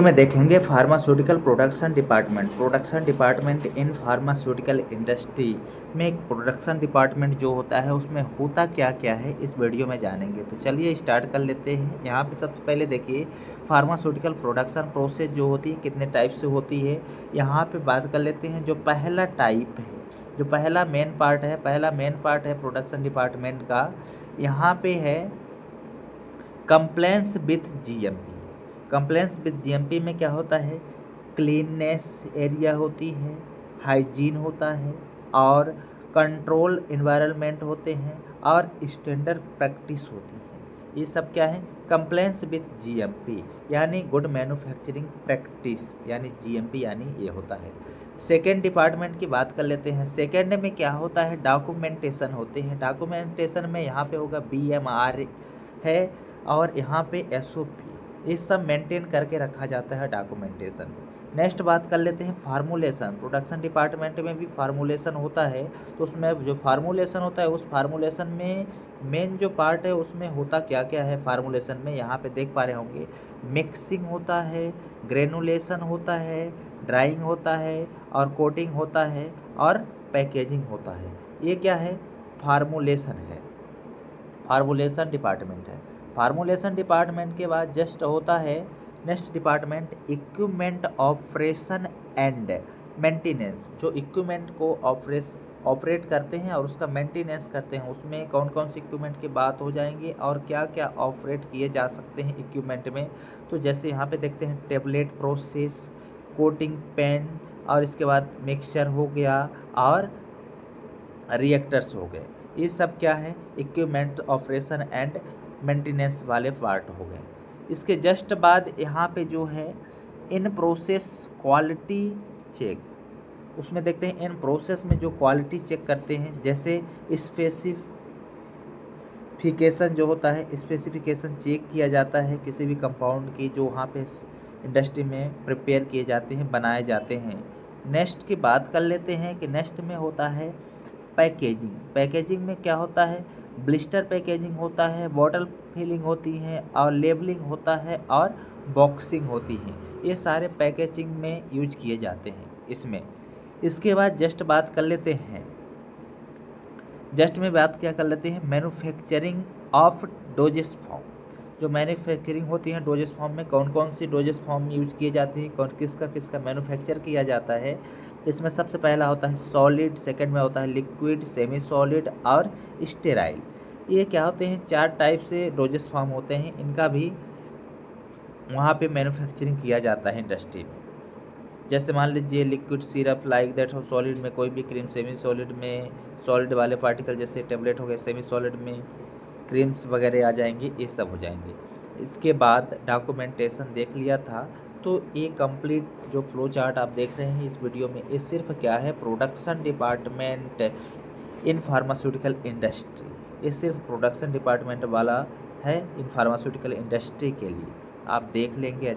में देखेंगे pharmaceutical production department in pharmaceutical industry में एक प्रोडक्शन डिपार्टमेंट जो होता है उसमें होता क्या क्या है इस वीडियो में जानेंगे। तो चलिए स्टार्ट कर लेते हैं। यहाँ पे सबसे पहले देखिए फार्मास्यूटिकल प्रोडक्शन प्रोसेस जो होती है कितने टाइप से होती है। यहाँ पे बात कर लेते हैं। जो पहला टाइप है, जो पहला मेन पार्ट है प्रोडक्शन डिपार्टमेंट का, यहाँ पे है compliance with GMP. Compliance with GMP में क्या होता है, क्लीननेस एरिया होती है, हाइजीन होता है और कंट्रोल इन्वायरमेंट होते हैं और स्टैंडर्ड प्रैक्टिस होती है। ये सब क्या है, कंप्लायंस विथ जीएमपी यानी गुड मैन्युफैक्चरिंग प्रैक्टिस यानी जीएमपी यानी ये होता है। सेकेंड डिपार्टमेंट की बात कर लेते हैं। सेकेंड में क्या होता है, डॉक्यूमेंटेशन होते हैं। डॉक्यूमेंटेशन में यहाँ पे होगा बीएमआर है और यहाँ पे एसओपी, ये सब मेंटेन करके रखा जाता है डॉक्यूमेंटेशन। नेक्स्ट बात कर लेते हैं फार्मूलेशन। प्रोडक्शन डिपार्टमेंट में भी फार्मूलेशन होता है। तो उसमें जो फार्मूलेशन होता है उस फार्मूलेशन में मेन जो पार्ट है उसमें होता क्या क्या है फार्मूलेशन में, यहाँ पे देख पा रहे होंगे। मिक्सिंग होता है, ग्रेनुलेशन होता है, ड्राइंग होता है और कोटिंग होता है और पैकेजिंग होता है। ये क्या है, फार्मूलेशन है, फार्मूलेशन डिपार्टमेंट है। फार्मूलेशन डिपार्टमेंट के बाद जस्ट होता है next department equipment operation and maintenance. जो इक्विपमेंट को ऑपरेट करते हैं और उसका मेंटेनेंस करते हैं, उसमें कौन कौन से इक्विपमेंट की बात हो जाएंगी और क्या क्या ऑपरेट किए जा सकते हैं इक्विपमेंट में। तो जैसे यहाँ पे देखते हैं टेबलेट प्रोसेस, कोटिंग पेन और इसके बाद मिक्सचर हो गया और रिएक्टर्स हो गए। ये सब क्या है, इक्विपमेंट ऑपरेशन एंड मेंटेनेंस वाले पार्ट हो गए। इसके जस्ट बाद यहाँ पे जो है इन प्रोसेस क्वालिटी चेक, उसमें देखते हैं इन प्रोसेस में जो क्वालिटी चेक करते हैं, जैसे स्पेसिफिकेशन जो होता है, स्पेसिफिकेशन चेक किया जाता है किसी भी कंपाउंड की जो वहाँ पे इंडस्ट्री में प्रिपेयर किए जाते हैं, बनाए जाते हैं। नेक्स्ट की बात कर लेते हैं कि नेक्स्ट में होता है पैकेजिंग। पैकेजिंग में क्या होता है, ब्लिस्टर पैकेजिंग होता है, बॉटल फिलिंग होती है और लेबलिंग होता है और बॉक्सिंग होती है। ये सारे पैकेजिंग में यूज किए जाते हैं इसमें। इसके बाद जस्ट बात कर लेते हैं, जस्ट में बात क्या कर लेते हैं, मैन्युफैक्चरिंग ऑफ डोजेस फॉर्म। जो मैन्युफैक्चरिंग होती है डोजेस फॉर्म में कौन कौन सी डोजेस फॉर्म यूज किए जाते हैं, कौन किसका किसका मैन्युफैक्चर किया जाता है। तो इसमें सबसे पहला होता है सॉलिड, सेकंड में होता है लिक्विड, सेमी सॉलिड और स्टेराइल। ये क्या होते हैं, चार टाइप से डोजेस फॉर्म होते हैं, इनका भी वहाँ पे मैन्युफैक्चरिंग किया जाता है इंडस्ट्री में। जैसे मान लीजिए लिक्विड सिरप लाइक दैट हो, सॉलिड में कोई भी क्रीम, सेमी सॉलिड में सॉलिड वाले पार्टिकल जैसे टेबलेट हो गए, सेमी सॉलिड में क्रीम्स वगैरह आ जाएंगे, ये सब हो जाएंगे। इसके बाद डॉक्यूमेंटेशन देख लिया था। तो ये कंप्लीट जो फ्लो चार्ट आप देख रहे हैं इस वीडियो में, ये सिर्फ क्या है, production department in pharmaceutical industry, ये सिर्फ प्रोडक्शन डिपार्टमेंट वाला है इन फार्मास्यूटिकल इंडस्ट्री के लिए। आप देख लेंगे।